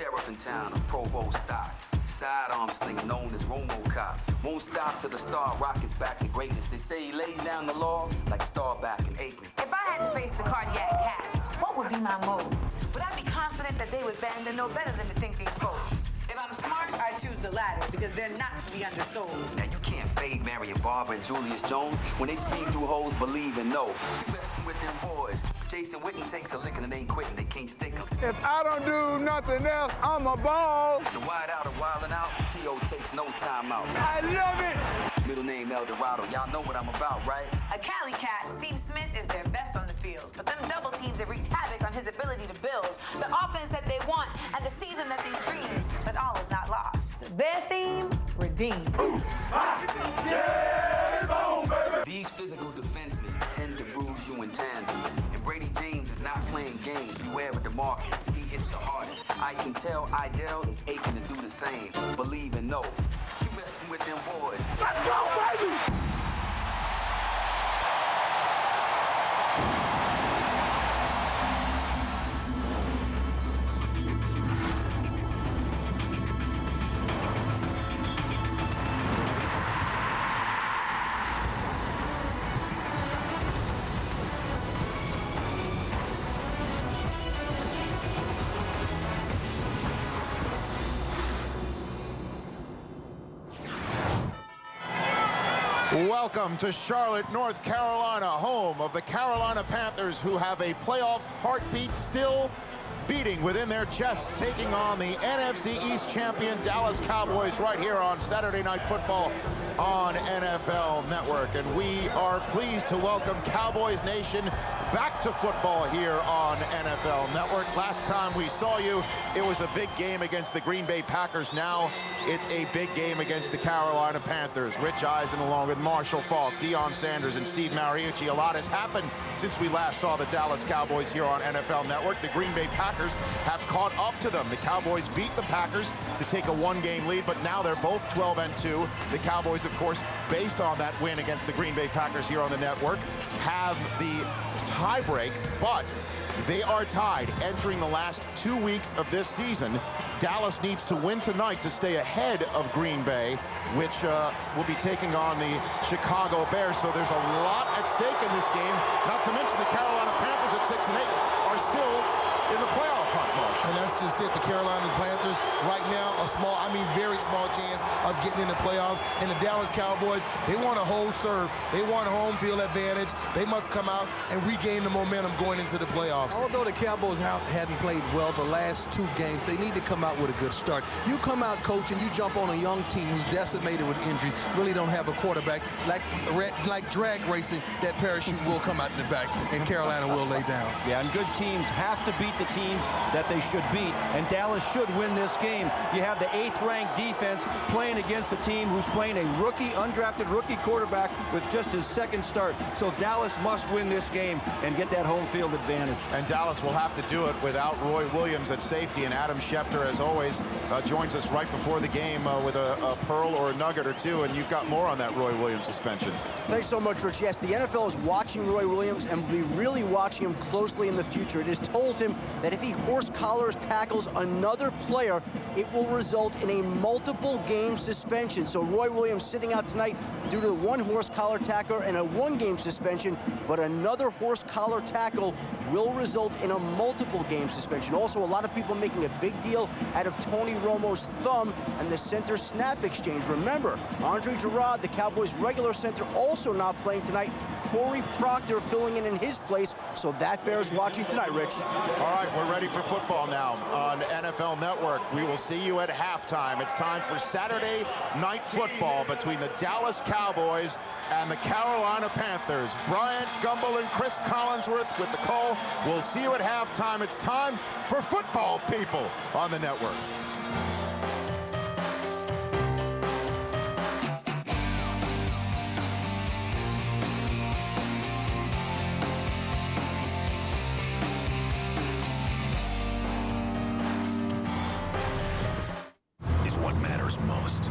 sheriff in town, a provost stock. Sidearm sling known as Romo-Cop. Won't stop till the star rockets back to greatness. They say he lays down the law like Starback and Aikman. If I had to face the cardiac cats, what would be my mode? Would I be confident that they would bend and know better than to think things forward? If I'm smart, I choose the latter because they're not to be undersold. Now you can't fade Marion Barber and Julius Jones. When they speed through holes, believe and know. You messing with them boys. Jason Witten takes a licking and ain't quitting. They can't stick him. If I don't do nothing else, I'm a ball. The wide out of wildin' out. T.O. takes no time out. I love it. Middle name El Dorado. Y'all know what I'm about, right? A Cali cat, Steve Smith is their best on the field, but them double teams have wreaked havoc on his ability to build the offense that they want and the season that they dreamed. But all is not lost. Their theme, redeemed. These physical defensemen tend to bruise you in tandem. And Brady James is not playing games. Beware of DeMarcus. He hits the hardest. I can tell Idell is aching to do the same. Believe and know. You messing with them boys. Let's go, baby! Welcome to Charlotte, North Carolina, home of the Carolina Panthers, who have a playoff heartbeat still beating within their chests, taking on the NFC East champion Dallas Cowboys right here on Saturday Night Football on NFL Network. And we are pleased to welcome Cowboys Nation back to football here on NFL Network. Last time we saw you, it was a big game against the Green Bay Packers. Now it's a big game against the Carolina Panthers. Rich Eisen along with Marshall Faulk, Deion Sanders, and Steve Mariucci. A lot has happened since we last saw the Dallas Cowboys here on NFL Network. The Green Bay Packers have caught up to them. The Cowboys beat the Packers to take a one-game lead, but now they're both 12-2. The Cowboys, of course, based on that win against the Green Bay Packers here on the network, have the tiebreak, but they are tied entering the last 2 weeks of this season. Dallas needs to win tonight to stay ahead of Green Bay, which will be taking on the Chicago Bears. So there's a lot at stake in this game, not to mention the Carolina Panthers at 6-8 are still in the playoff hunt, Marshall. And that's just it. The Carolina Panthers right now a small, very small chance of getting in the playoffs. And the Dallas Cowboys, they want a whole serve. They want a home field advantage. They must come out and regain the momentum going into the playoffs. Although the Cowboys hadn't played well the last 2 games, they need to come out with a good start. You come out, coach, and you jump on a young team who's decimated with injuries, really don't have a quarterback, like drag racing, that parachute will come out the back, and Carolina will lay down. Yeah, and good teams have to beat the teams that they should beat, and Dallas should win this game. You have the 8th-ranked defense playing against a team who's playing a undrafted rookie quarterback with just his 2nd start. So Dallas must win this game and get that home field advantage. And Dallas will have to do it without Roy Williams at safety, and Adam Schefter, as always, joins us right before the game with a pearl or a nugget or two, and you've got more on that Roy Williams suspension. Thanks so much, Rich. Yes, the NFL is watching Roy Williams and will be really watching him closely in the future. It has told him that if he horse collars tackles another player, it will result in a multiple game suspension. So Roy Williams sitting out tonight due to one horse collar tackle and a 1-game suspension, but another horse collar tackle will result in a multiple game suspension. Also, a lot of people making a big deal out of Tony Romo's thumb and the center snap exchange. Remember, Andre Gerard, the Cowboys' regular center, also not playing tonight. Corey Proctor filling in his place, so that bears watching tonight, Rich. All right, we're ready for football now on NFL Network. We will see you at halftime. It's time for Saturday Night Football between the Dallas Cowboys and the Carolina Panthers. Bryant Gumbel and Chris Collinsworth with the call. We'll see you at halftime. It's time for football, people, on the network. What matters most.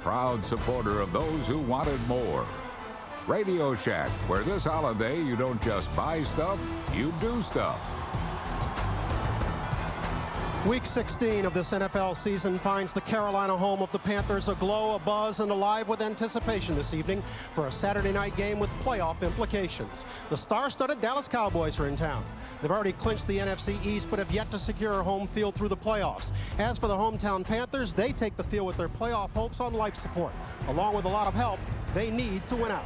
proud supporter of those who wanted more. Radio Shack, where this holiday you don't just buy stuff, you do stuff. Week 16 of this NFL season finds the Carolina home of the Panthers aglow, abuzz, and alive with anticipation this evening for a Saturday night game with playoff implications. The star-studded Dallas Cowboys are in town. They've already clinched the NFC East, but have yet to secure a home field through the playoffs. As for the hometown Panthers, they take the field with their playoff hopes on life support. Along with a lot of help, they need to win out.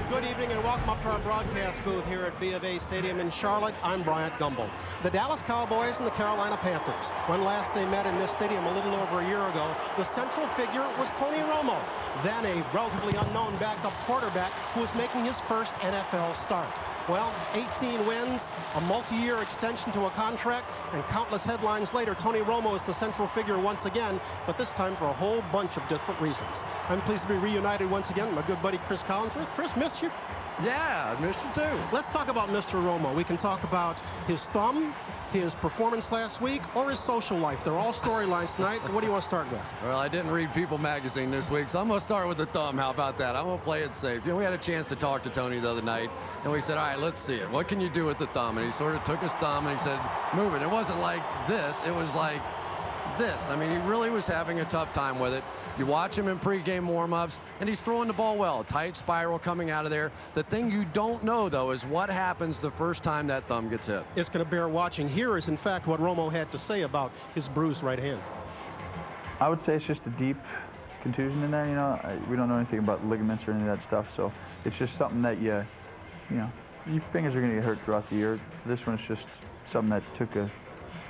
Good evening and welcome up to our broadcast booth here at B of A Stadium in Charlotte. I'm Bryant Gumbel. The Dallas Cowboys and the Carolina Panthers. When last they met in this stadium a little over a year ago, the central figure was Tony Romo, then a relatively unknown backup quarterback who was making his first NFL start. Well, 18 wins, a multi-year extension to a contract, and countless headlines later, Tony Romo is the central figure once again, but this time for a whole bunch of different reasons. I'm pleased to be reunited once again with my good buddy Chris Collinsworth. Chris, missed you? Yeah, I missed you too. Let's talk about Mr. Romo. We can talk about his thumb, his performance last week, or his social life. They're all storylines tonight. What do you want to start with? Well, I didn't read People magazine this week, so I'm going to start with the thumb. How about that? I'm going to play it safe. You know, we had a chance to talk to Tony the other night, and we said, all right, let's see it. What can you do with the thumb? And he sort of took his thumb and he said, move it. It wasn't like this. It was like this. I mean, he really was having a tough time with it. You watch him in pregame warm-ups, and he's throwing the ball well. Tight spiral coming out of there. The thing you don't know, though, is what happens the first time that thumb gets hit. It's going to bear watching. Here is, in fact, what Romo had to say about his bruised right hand. I would say it's just a deep contusion in there. You know, we don't know anything about ligaments or any of that stuff, so it's just something that you know, your fingers are going to get hurt throughout the year. For this one, it's just something that took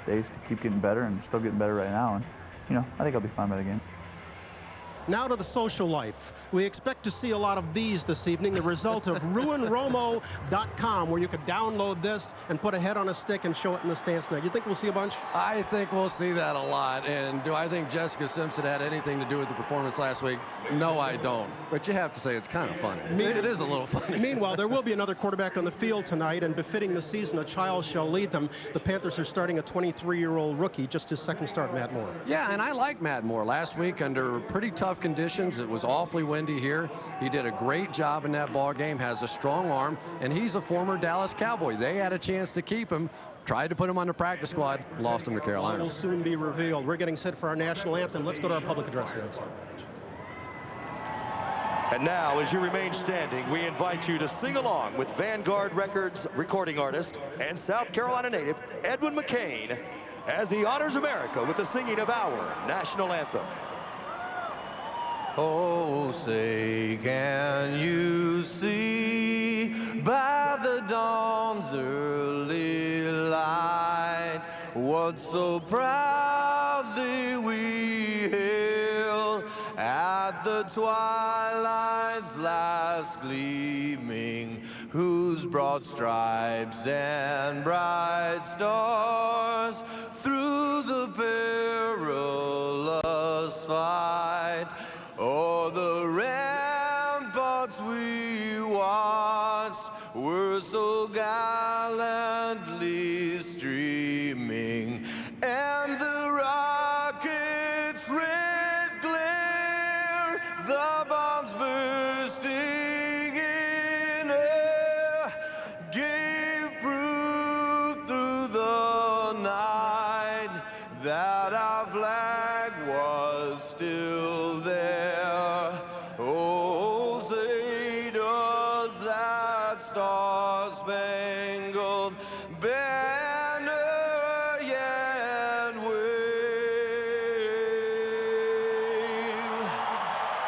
days to keep getting better, and still getting better right now. And you know, I think I'll be fine by the game. Now to the social life. We expect to see a lot of these this evening, the result of ruinromo.com, where you could download this and put a head on a stick and show it in the stands tonight. You think we'll see a bunch? I think we'll see that a lot. And do I think Jessica Simpson had anything to do with the performance last week? No, I don't. But you have to say it's kind of funny. It is a little funny. Meanwhile, there will be another quarterback on the field tonight, and befitting the season, a child shall lead them. The Panthers are starting a 23-year-old rookie, just his second start, Matt Moore. Yeah, and I like Matt Moore. Last week, under pretty tough conditions, it was awfully windy here. He did a great job in that ball game, has a strong arm, and he's a former Dallas Cowboy. They had a chance to keep him, tried to put him on the practice squad, lost him to Carolina. It will soon be revealed. We're getting set for our national anthem. Let's go to our public address announcer. And now, as you remain standing, we invite you to sing along with Vanguard Records recording artist and South Carolina native Edwin McCain as he honors America with the singing of our national anthem. Oh, say, can you see by the dawn's early light what so proudly we hailed at the twilight's last gleaming, whose broad stripes and bright stars through the perilous fight o'er the ramparts we watched were so gallantly streaming, and the rocket's red glare, the bombs bursting in air, gave proof through the night that our flag was still there. Oh, say does that star-spangled banner yet wave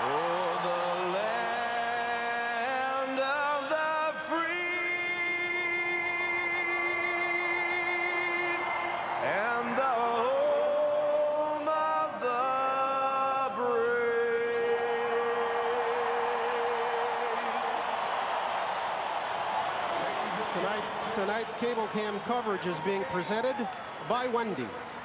o'er the land of the free and the home of the Tonight's cable cam coverage is being presented by Wendy's.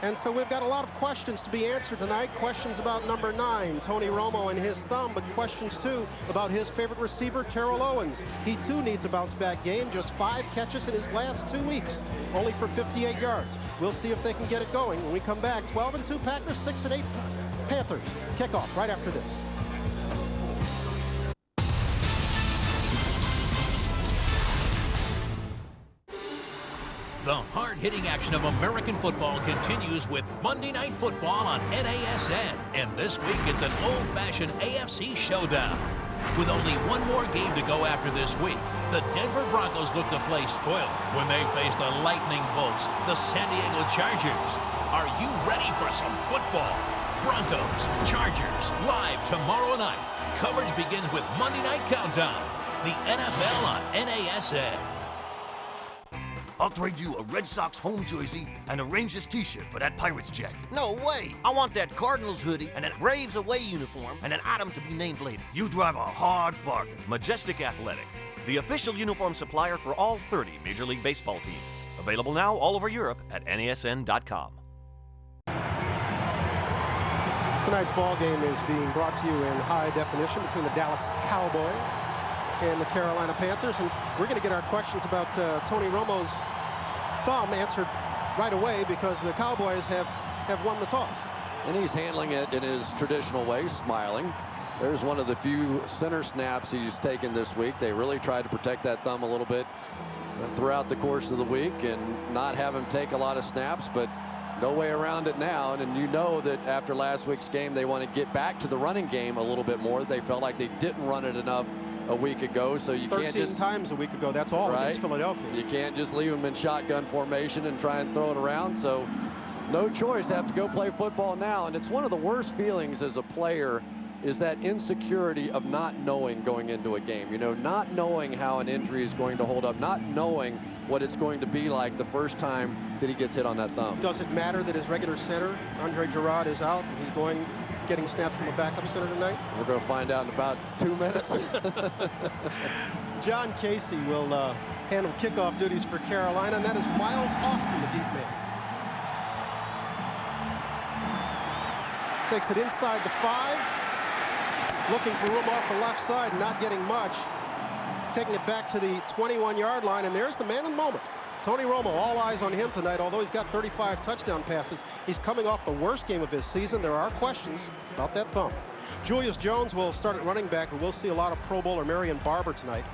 And so we've got a lot of questions to be answered tonight. Questions about number 9, Tony Romo and his thumb, but questions too about his favorite receiver, Terrell Owens. He too needs a bounce-back game. Just 5 catches in his last 2 weeks, only for 58 yards. We'll see if they can get it going when we come back. 12-2 Packers, 6-8 Panthers. Kickoff right after this. The hard-hitting action of American football continues with Monday Night Football on NASN. And this week, it's an old-fashioned AFC showdown. With only one more game to go after this week, the Denver Broncos look to play spoiler when they face the lightning bolts, the San Diego Chargers. Are you ready for some football? Broncos, Chargers, live tomorrow night. Coverage begins with Monday Night Countdown. The NFL on NASN. I'll trade you a Red Sox home jersey and a Rangers t-shirt for that Pirates jacket. No way. I want that Cardinals hoodie and that Braves away uniform and an item to be named later. You drive a hard bargain. Majestic Athletic, the official uniform supplier for all 30 Major League Baseball teams. Available now all over Europe at NASN.com. Tonight's ball game is being brought to you in high definition between the Dallas Cowboys and the Carolina Panthers, and we're going to get our questions about Tony Romo's thumb answered right away because the Cowboys have won the toss. And he's handling it in his traditional way, smiling. There's one of the few center snaps he's taken this week. They really tried to protect that thumb a little bit throughout the course of the week and not have him take a lot of snaps, but no way around it now. And you know that after last week's game, they want to get back to the running game a little bit more. They felt like they didn't run it enough a week ago, so you can't just 13 times a week ago. That's all right? Against Philadelphia. You can't just leave them in shotgun formation and try and throw it around. So no choice, have to go play football now. And it's one of the worst feelings as a player is that insecurity of not knowing going into a game. You know, not knowing how an injury is going to hold up, not knowing what it's going to be like the first time that he gets hit on that thumb. Does it matter that his regular center, Andre Gerard, is out and he's getting snaps from a backup center tonight? We're going to find out in about 2 minutes. John Casey will handle kickoff duties for Carolina, and that is Miles Austin, the deep man. Takes it inside the 5. Looking for room off the left side, not getting much. Taking it back to the 21-yard line, and there's the man in the moment. Tony Romo, all eyes on him tonight. Although he's got 35 touchdown passes, he's coming off the worst game of his season. There are questions about that thumb. Julius Jones will start at running back, and we'll see a lot of Pro Bowler Marion Barber tonight.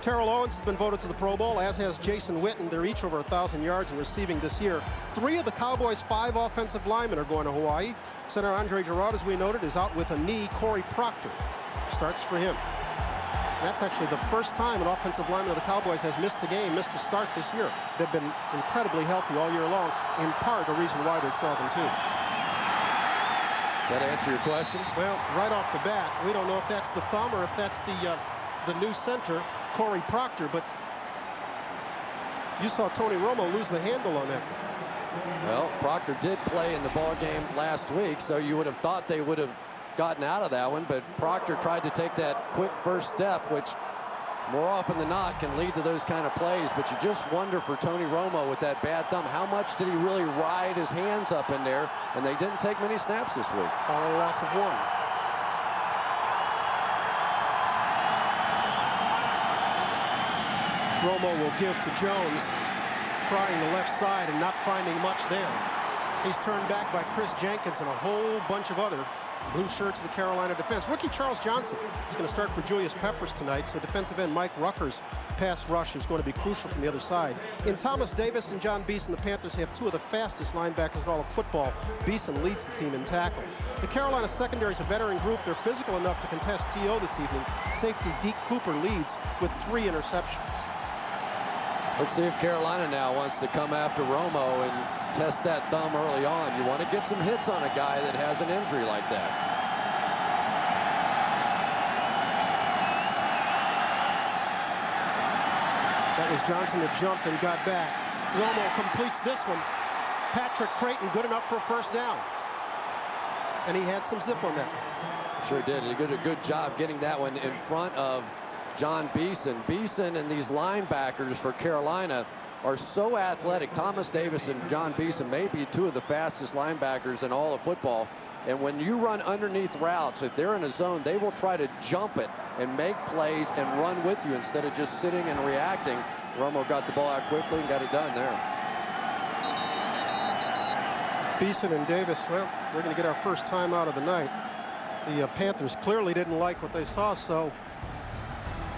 Terrell Owens has been voted to the Pro Bowl, as has Jason Witten. They're each over 1,000 yards in receiving this year. 3 of the Cowboys' 5 offensive linemen are going to Hawaii. Center Andre Gerard, as we noted, is out with a knee. Corey Proctor starts for him. That's actually the first time an offensive lineman of the Cowboys has missed a game, missed a start this year. They've been incredibly healthy all year long, in part a reason why they're 12-2. That answer your question? Well, right off the bat, we don't know if that's the thumb or if that's the new center, Corey Proctor, but you saw Tony Romo lose the handle on that. Well, Proctor did play in the ball game last week, so you would have thought they would have gotten out of that one, but Proctor tried to take that quick first step, which more often than not can lead to those kind of plays. But you just wonder for Tony Romo with that bad thumb, how much did he really ride his hands up in there? And they didn't take many snaps this week. A loss of 1. Romo will give to Jones, trying the left side and not finding much there. He's turned back by Chris Jenkins and a whole bunch of other blue shirts of the Carolina defense. Rookie Charles Johnson is going to start for Julius Peppers tonight, so defensive end Mike Rucker's pass rush is going to be crucial from the other side. In Thomas Davis and John Beeson, the Panthers have 2 of the fastest linebackers in all of football. Beeson leads the team in tackles. The Carolina secondary is a veteran group. They're physical enough to contest T.O. this evening. Safety Deke Cooper leads with 3 interceptions. Let's see if Carolina now wants to come after Romo and test that thumb early on. You want to get some hits on a guy that has an injury like that. That was Johnson that jumped and got back. Romo completes this one. Patrick Creighton good enough for a first down. And he had some zip on that. Sure did. He did a good job getting that one in front of John Beeson. Beeson and these linebackers for Carolina are so athletic. Thomas Davis and John Beeson may be two of the fastest linebackers in all of football. And when you run underneath routes, if they're in a zone, they will try to jump it and make plays and run with you instead of just sitting and reacting. Romo got the ball out quickly and got it done there. Beeson and Davis, well, we're going to get our first time out of the night. The Panthers clearly didn't like what they saw, so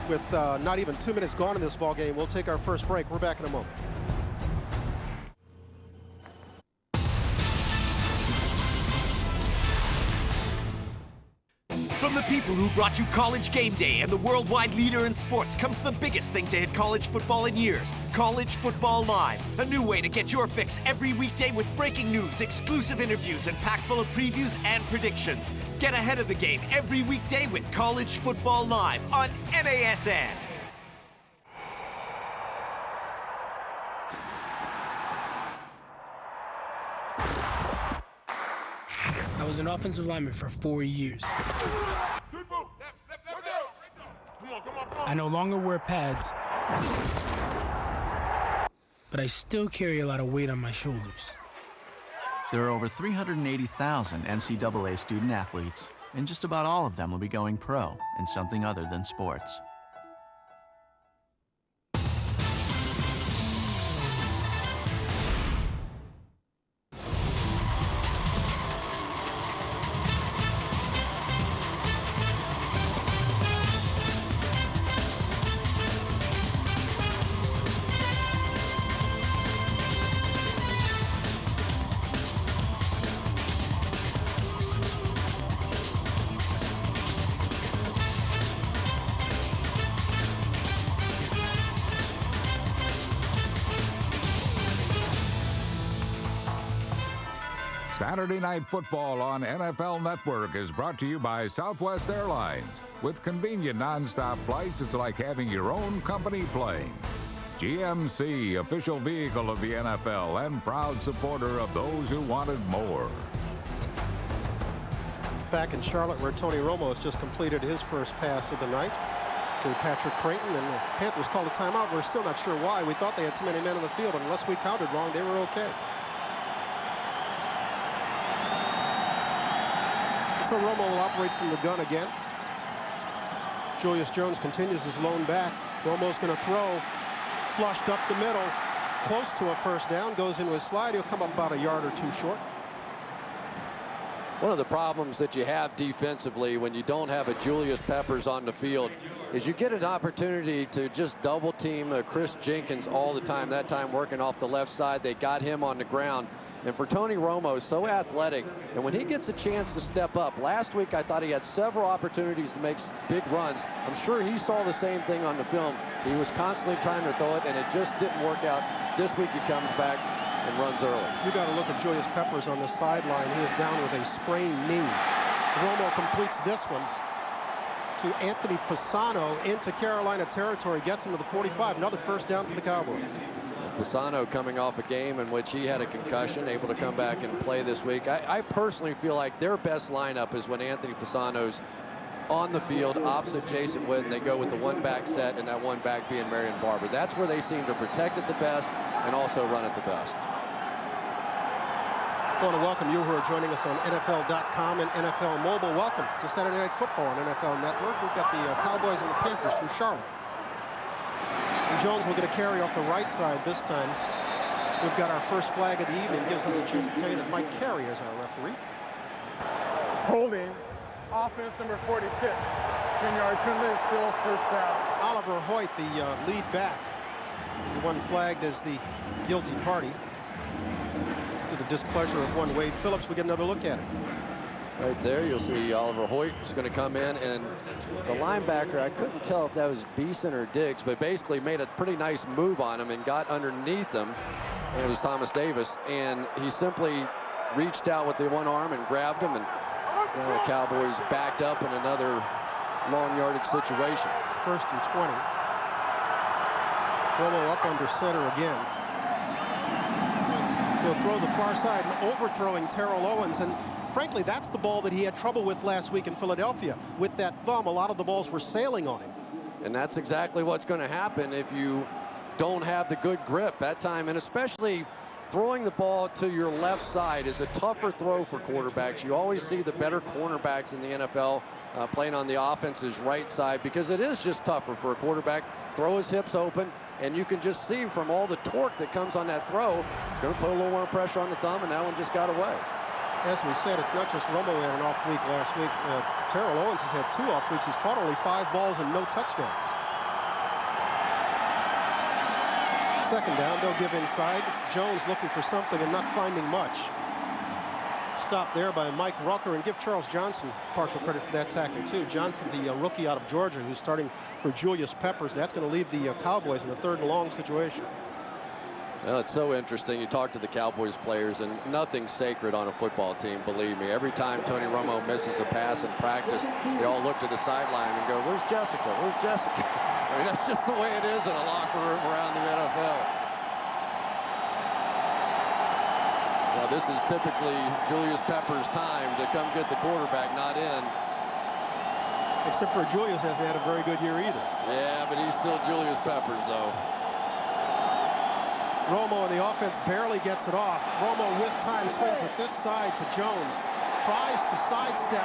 with not even 2 minutes gone in this ball game, we'll take our first break. We're back in a moment. From the people who brought you College Game Day and the worldwide leader in sports comes the biggest thing to hit college football in years, College Football Live. A new way to get your fix every weekday with breaking news, exclusive interviews, and packed full of previews and predictions. Get ahead of the game every weekday with College Football Live on NASN. I was an offensive lineman for 4 years. I no longer wear pads, but I still carry a lot of weight on my shoulders. There are over 380,000 NCAA student athletes, and just about all of them will be going pro in something other than sports. Saturday Night Football on NFL Network is brought to you by Southwest Airlines. With convenient nonstop flights, it's like having your own company plane. GMC, official vehicle of the NFL and proud supporter of those who wanted more. Back in Charlotte, where Tony Romo has just completed his first pass of the night to Patrick Creighton, and the Panthers called a timeout. We're still not sure why. We thought they had too many men on the field, and unless we counted wrong, they were okay. So Romo will operate from the gun again. Julius Jones continues his lone back. Romo's going to throw, flushed up the middle, close to a first down, goes into a slide. He'll come up about a yard or two short. One of the problems that you have defensively when you don't have a Julius Peppers on the field is you get an opportunity to just double team Chris Jenkins all the time. That time working off the left side, they got him on the ground. And for Tony Romo, so athletic, and when he gets a chance to step up, last week I thought he had several opportunities to make big runs. I'm sure he saw the same thing on the film. He was constantly trying to throw it, and it just didn't work out. This week he comes back and runs early. You got to look at Julius Peppers on the sideline. He is down with a sprained knee. Romo completes this one to Anthony Fasano into Carolina territory, gets him to the 45. Another first down for the Cowboys. Fasano coming off a game in which he had a concussion, able to come back and play this week. I personally feel like their best lineup is when Anthony Fasano's on the field opposite Jason Witten. They go with the one-back set, and that one back being Marion Barber. That's where they seem to protect it the best and also run it the best. I want to welcome you who are joining us on NFL.com and NFL Mobile. Welcome to Saturday Night Football on NFL Network. We've got the Cowboys and the Panthers from Charlotte. And Jones will get a carry off the right side this time. We've got our first flag of the evening. Gives us a chance to tell you that Mike Carey is our referee. Holding, offense number 46. 10-yard penalty, still first down. Oliver Hoyt, the lead back, is the one flagged as the guilty party. To the displeasure of one Wade Phillips, we get another look at it. Right there, you'll see Oliver Hoyt is going to come in, and the linebacker, I couldn't tell if that was Beeson or Diggs, but basically made a pretty nice move on him and got underneath him. And it was Thomas Davis, and he simply reached out with the one arm and grabbed him, and the Cowboys backed up in another long yardage situation. 1st and 20. Romo up under center again. He'll throw the far side and overthrowing Terrell Owens, and frankly, that's the ball that he had trouble with last week in Philadelphia. With that thumb, a lot of the balls were sailing on him. And that's exactly what's going to happen if you don't have the good grip that time. And especially throwing the ball to your left side is a tougher throw for quarterbacks. You always see the better cornerbacks in the NFL playing on the offense's right side, because it is just tougher for a quarterback. Throw his hips open, and you can just see from all the torque that comes on that throw, it's going to put a little more pressure on the thumb, and that one just got away. As we said, it's not just Romo who had an off week last week. Terrell Owens has had 2 off weeks. He's caught only 5 balls and no touchdowns. Second down, they'll give inside. Jones looking for something and not finding much. Stopped there by Mike Rucker, and give Charles Johnson partial credit for that tackle too. Johnson, the rookie out of Georgia, who's starting for Julius Peppers. That's going to leave the Cowboys in a 3rd and long situation. Well, it's so interesting. You talk to the Cowboys players, and nothing's sacred on a football team, believe me. Every time Tony Romo misses a pass in practice, they all look to the sideline and go, "Where's Jessica? Where's Jessica?" I mean, that's just the way it is in a locker room around the NFL. Well, this is typically Julius Peppers' time to come get the quarterback, not in. Except for Julius hasn't had a very good year either. Yeah, but he's still Julius Peppers, though. Romo in the offense barely gets it off. Romo with time swings it this side to Jones. Tries to sidestep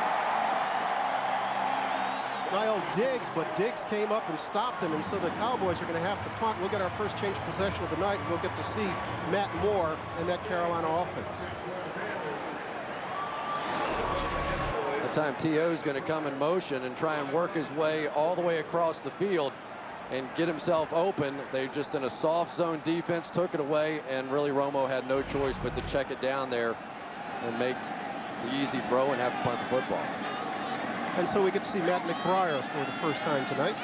Niall Diggs, but Diggs came up and stopped him, and so the Cowboys are going to have to punt. We'll get our first change of possession of the night, and we'll get to see Matt Moore and that Carolina offense. The time T.O. is going to come in motion and try and work his way all the way across the field and get himself open. They just in a soft zone defense took it away, and really Romo had no choice but to check it down there and make the easy throw and have to punt the football. And so we get to see Matt McBriar for the first time tonight.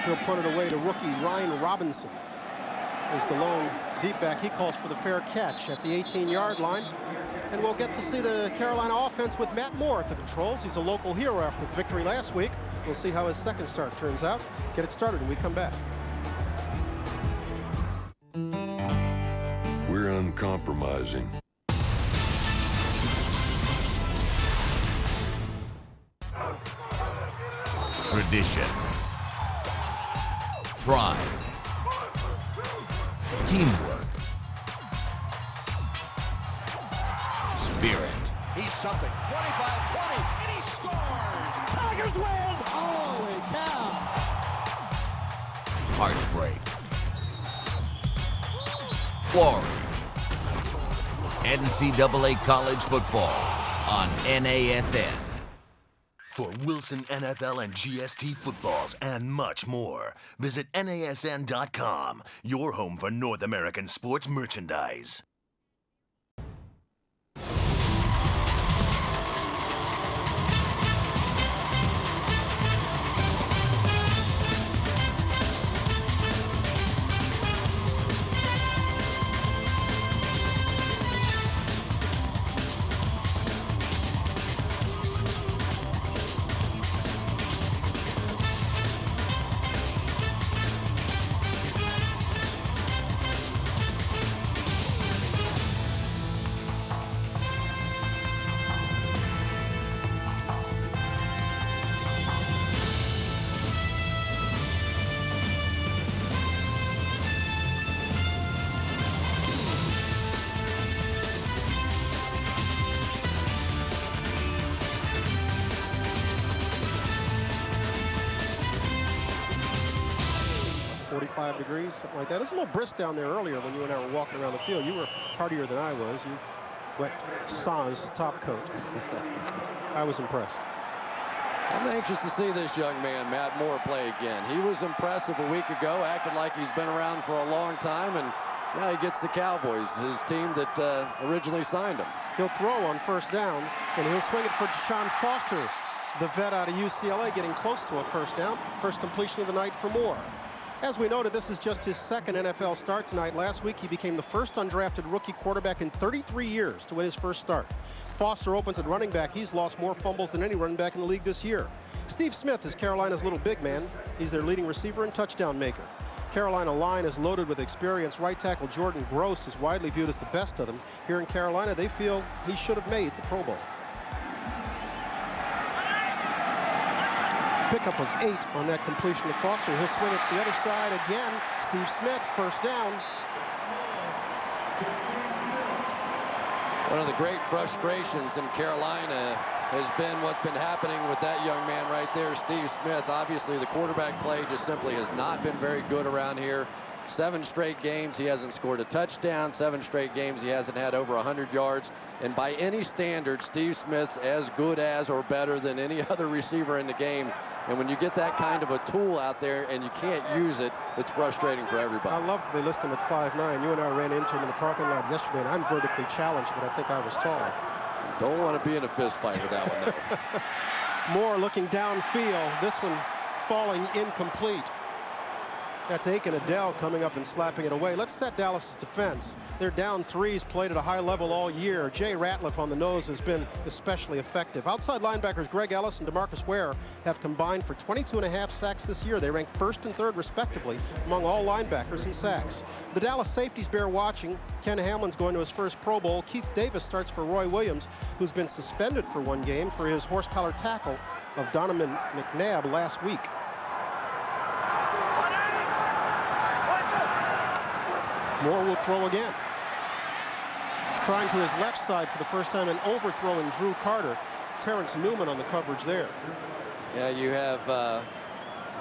He'll punt it away to rookie Ryan Robinson. Is the lone deep back. He calls for the fair catch at the 18-yard line. And we'll get to see the Carolina offense with Matt Moore at the controls. He's a local hero after the victory last week. We'll see how his second start turns out. Get it started when we come back. We're uncompromising. Tradition, pride, teamwork, spirit. He's something. 25-20, and he scores! Tigers win! Holy cow! Heartbreak, glory. NCAA college football on NASN. For Wilson NFL and GST footballs and much more, visit NASN.com, your home for North American sports merchandise. Degrees, something like that. It was a little brisk down there earlier when you and I were walking around the field. You were hardier than I was. You wet Sans top coat. I was impressed. I'm anxious to see this young man, Matt Moore, play again. He was impressive a week ago, acted like he's been around for a long time, and now he gets the Cowboys, his team that originally signed him. He'll throw on first down, and he'll swing it for Deshaun Foster, the vet out of UCLA, getting close to a first down. First completion of the night for Moore. As we noted, this is just his second NFL start tonight. Last week, he became the first undrafted rookie quarterback in 33 years to win his first start. Foster opens at running back. He's lost more fumbles than any running back in the league this year. Steve Smith is Carolina's little big man. He's their leading receiver and touchdown maker. Carolina line is loaded with experience. Right tackle Jordan Gross is widely viewed as the best of them. Here in Carolina, they feel he should have made the Pro Bowl. pickup of 8 on that completion to Foster. He'll swing it the other side again. Steve Smith, first down. One of the great frustrations in Carolina has been what's been happening with that young man right there, Steve Smith. Obviously, the quarterback play just simply has not been very good around here. 7 straight games he hasn't scored a touchdown. 7 straight games he hasn't had over 100 yards. And by any standard, Steve Smith's as good as or better than any other receiver in the game. And when you get that kind of a tool out there and you can't use it, it's frustrating for everybody. I love they list him at 5'9". You and I ran into him in the parking lot yesterday, and I'm vertically challenged, but I think I was taller. Don't want to be in a fist fight with that one. Moore looking downfield. This one falling incomplete. That's Aiken Adele coming up and slapping it away. Let's set Dallas' defense. They're down 3s, played at a high level all year. Jay Ratliff on the nose has been especially effective. Outside linebackers Greg Ellis and DeMarcus Ware have combined for 22.5 sacks this year. They rank 1st and 3rd respectively among all linebackers in sacks. The Dallas safeties bear watching. Ken Hamlin's going to his first Pro Bowl. Keith Davis starts for Roy Williams, who's been suspended for 1 game for his horse collar tackle of Donovan McNabb last week. Moore will throw again. Trying to his left side for the first time and overthrowing Drew Carter. Terrence Newman on the coverage there. Yeah, you have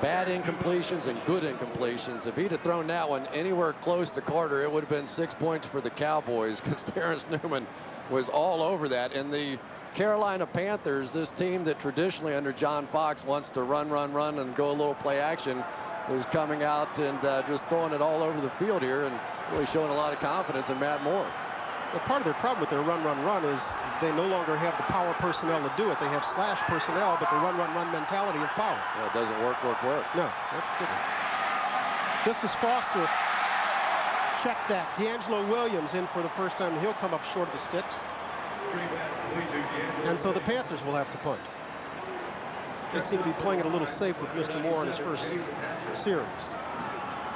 bad incompletions and good incompletions. If he'd have thrown that one anywhere close to Carter, it would have been 6 points for the Cowboys, because Terrence Newman was all over that. And the Carolina Panthers, this team that traditionally under John Fox wants to run and go a little play action, is coming out and just throwing it all over the field here and really showing a lot of confidence in Matt Moore. Well, part of their problem with their run is they no longer have the power personnel to do it. They have slash personnel, but the run mentality of power. Yeah, it doesn't work. No, that's good. This is Foster. Check that. D'Angelo Williams in for the first time. He'll come up short of the sticks. And so the Panthers will have to punt. They seem to be playing it a little safe with Mr. Moore in his first series.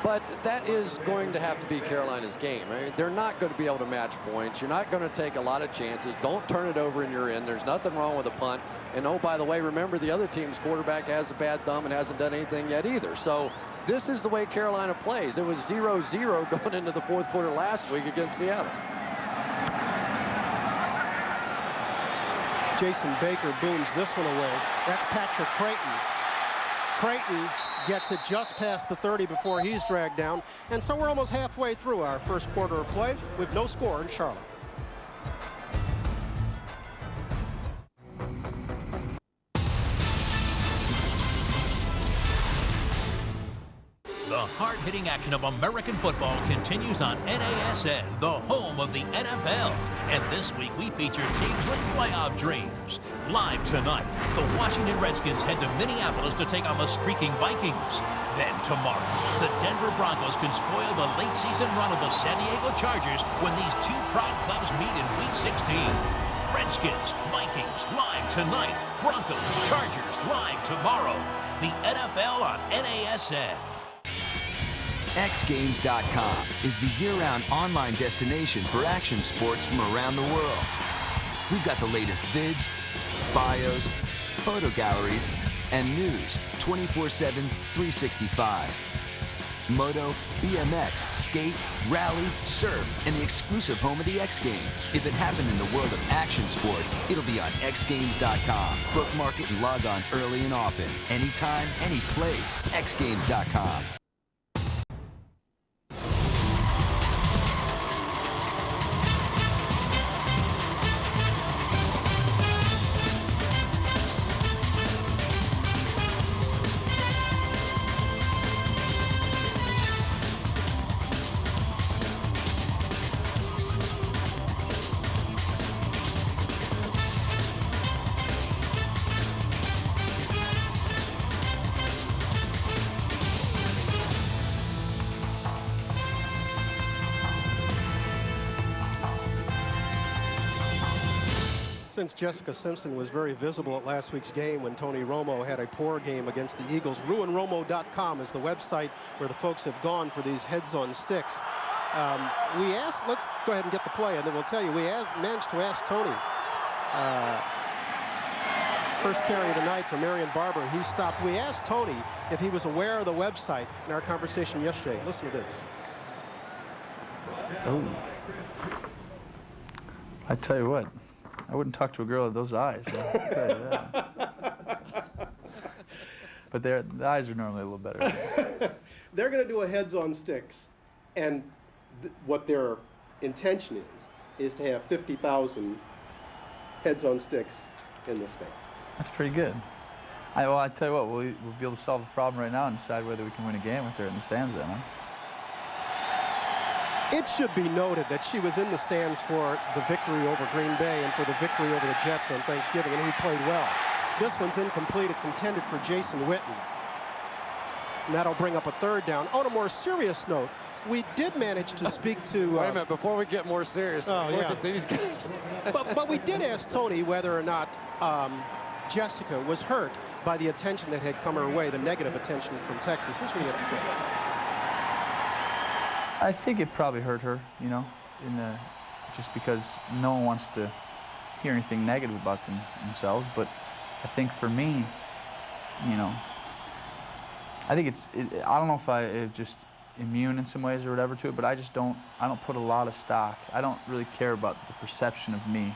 But that is going to have to be Carolina's game. I mean, they're not going to be able to match points. You're not going to take a lot of chances. Don't turn it over in your end. There's nothing wrong with a punt. And oh, by the way, remember the other team's quarterback has a bad thumb and hasn't done anything yet either. So this is the way Carolina plays. It was 0-0 going into the 4th quarter last week against Seattle. Jason Baker booms this one away. That's Patrick Creighton. Creighton gets it just past the 30 before he's dragged down. And so we're almost halfway through our first quarter of play with no score in Charlotte. The hard-hitting action of American football continues on NASN, the home of the NFL. And this week we feature teams with playoff dreams. Live tonight, the Washington Redskins head to Minneapolis to take on the streaking Vikings. Then tomorrow, the Denver Broncos can spoil the late-season run of the San Diego Chargers when these two proud clubs meet in Week 16. Redskins, Vikings, live tonight. Broncos, Chargers, live tomorrow. The NFL on NASN. XGames.com is the year-round online destination for action sports from around the world. We've got the latest vids, bios, photo galleries, and news 24/7, 365. Moto, BMX, skate, rally, surf, and the exclusive home of the X Games. If it happened in the world of action sports, it'll be on XGames.com. Bookmark it and log on early and often. Anytime, any place. XGames.com. Since Jessica Simpson was very visible at last week's game when Tony Romo had a poor game against the Eagles, ruinromo.com is the website where the folks have gone for these heads on sticks. We asked, let's go ahead and get the play, and then we'll tell you, we managed to ask Tony. First carry of the night for Marion Barber. He stopped. We asked Tony if he was aware of the website in our conversation yesterday. Listen to this. Oh. I tell you what, I wouldn't talk to a girl with those eyes. I'll tell you that. But the eyes are normally a little better. They're going to do a heads on sticks, and what their intention is to have 50,000 heads on sticks in the stands. That's pretty good. Well, I tell you what, we'll be able to solve the problem right now and decide whether we can win a game with her in the stands then, huh? It should be noted that she was in the stands for the victory over Green Bay and for the victory over the Jets on Thanksgiving, and he played well. This one's incomplete. It's intended for Jason Witten. And that'll bring up a third down. On a more serious note, we did manage to speak to... Wait a minute, before we get more serious, look at these guys. but we did ask Tony whether or not Jessica was hurt by the attention that had come her way, the negative attention from Texas. Here's what he had to say. I think it probably hurt her, you know, just because no one wants to hear anything negative about themselves. But I think for me, you know, I think I don't know if I'm just immune in some ways or whatever to it, but I don't put a lot of stock. I don't really care about the perception of me.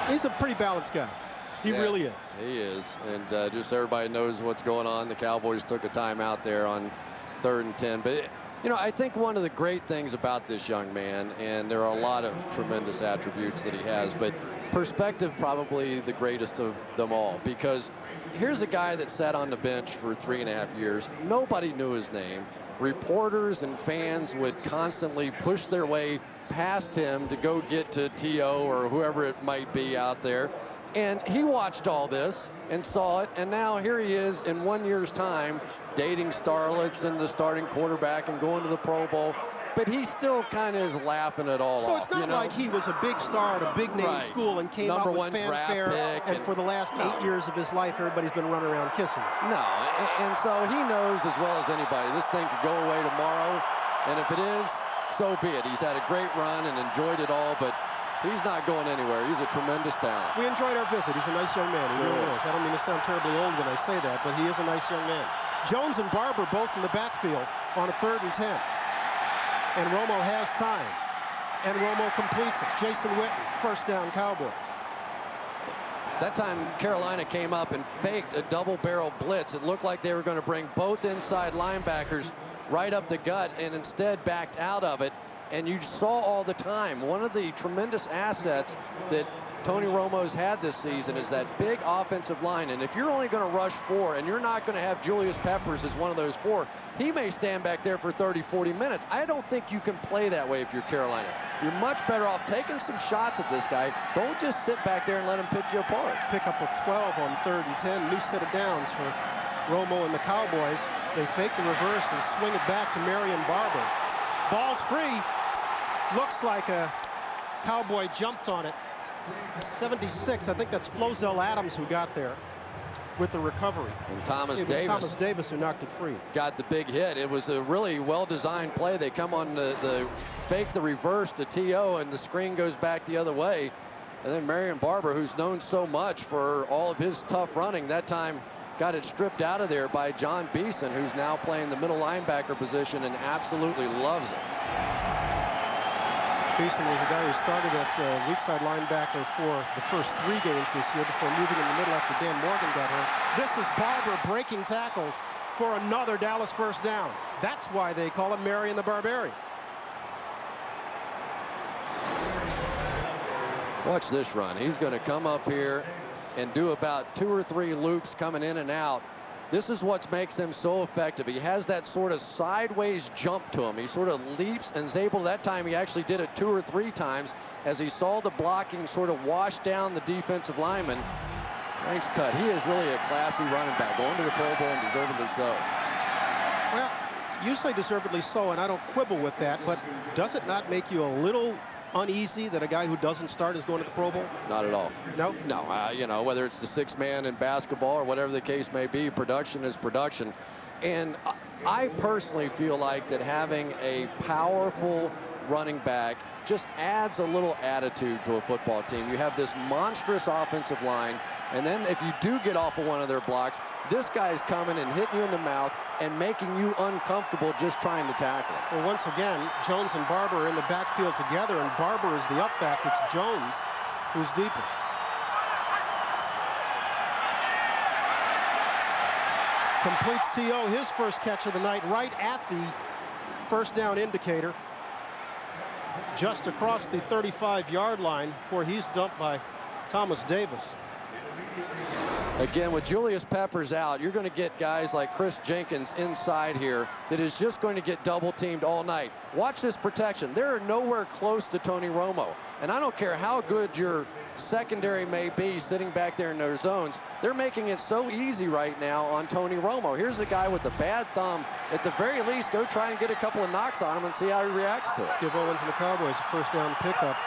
He's a pretty balanced guy. He really is. He is. And just so everybody knows what's going on, the Cowboys took a timeout there on 3rd and 10. But, you know, I think one of the great things about this young man, and there are a lot of tremendous attributes that he has, but perspective probably the greatest of them all, because here's a guy that sat on the bench for 3.5 years. Nobody knew his name. Reporters and fans would constantly push their way past him to go get to T.O. or whoever it might be out there. And he watched all this and saw it, and now here he is in 1 year's time dating starlets and the starting quarterback and going to the Pro Bowl. But he still kind of is laughing it all off. So it's not like he was a big star at a big-name school and came out with fanfare, and for the last 8 years of his life, everybody's been running around kissing him. No, and so he knows as well as anybody, this thing could go away tomorrow, and if it is, so be it. He's had a great run and enjoyed it all, but he's not going anywhere. He's a tremendous talent. We enjoyed our visit. He's a nice young man. He really is. I don't mean to sound terribly old when I say that, but he is a nice young man. Jones and Barber both in the backfield on a 3rd and 10. And Romo has time. And Romo completes it. Jason Witten, first down Cowboys. That time Carolina came up and faked a double-barrel blitz. It looked like they were going to bring both inside linebackers right up the gut and instead backed out of it. And you saw all the time, one of the tremendous assets that Tony Romo's had this season is that big offensive line. And if you're only going to rush 4 and you're not going to have Julius Peppers as one of those 4, he may stand back there for 30, 40 minutes. I don't think you can play that way if you're Carolina. You're much better off taking some shots at this guy. Don't just sit back there and let him pick you apart. Pickup of 12 on 3rd and 10. New set of downs for Romo and the Cowboys. They fake the reverse and swing it back to Marion Barber. Ball's free. Looks like a Cowboy jumped on it. 76, I think that's Flozell Adams who got there with the recovery. And Thomas Davis. It was Thomas Davis who knocked it free. Got the big hit. It was a really well-designed play. They come on the fake the reverse to T.O. and the screen goes back the other way. And then Marion Barber, who's known so much for all of his tough running, that time got it stripped out of there by John Beeson, who's now playing the middle linebacker position and absolutely loves it. Beeson was a guy who started at weak side linebacker for the first 3 games this year before moving in the middle after Dan Morgan got hurt. This is Barber breaking tackles for another Dallas first down. That's why they call him Marion the Barbarian. Watch this run. He's going to come up here and do about 2 or 3 loops coming in and out. This is what makes him so effective. He has that sort of sideways jump to him. He sort of leaps and is able, that time he actually did it 2 or 3 times as he saw the blocking sort of wash down the defensive lineman. Nice cut. He is really a classy running back, going to the Pro Bowl and deservedly so. Well, you say deservedly so, and I don't quibble with that, but does it not make you a little uneasy that a guy who doesn't start is going to the Pro Bowl? Not at all. No? No, you know, whether it's the 6th man in basketball or whatever the case may be, production is production. And I personally feel like that having a powerful running back just adds a little attitude to a football team. You have this monstrous offensive line, and then if you do get off of one of their blocks, this guy's coming and hitting you in the mouth and making you uncomfortable just trying to tackle it. Well, once again, Jones and Barber are in the backfield together, and Barber is the up back. It's Jones who's deepest. Completes T.O. his first catch of the night right at the first down indicator. Just across the 35-yard line before he's dumped by Thomas Davis. Again, with Julius Peppers out, you're going to get guys like Chris Jenkins inside here that is just going to get double teamed all night. Watch this protection. They're nowhere close to Tony Romo. And I don't care how good your secondary may be sitting back there in their zones. They're making it so easy right now on Tony Romo. Here's a guy with a bad thumb. At the very least, go try and get a couple of knocks on him and see how he reacts to it. Give Owens and the Cowboys a first down pickup.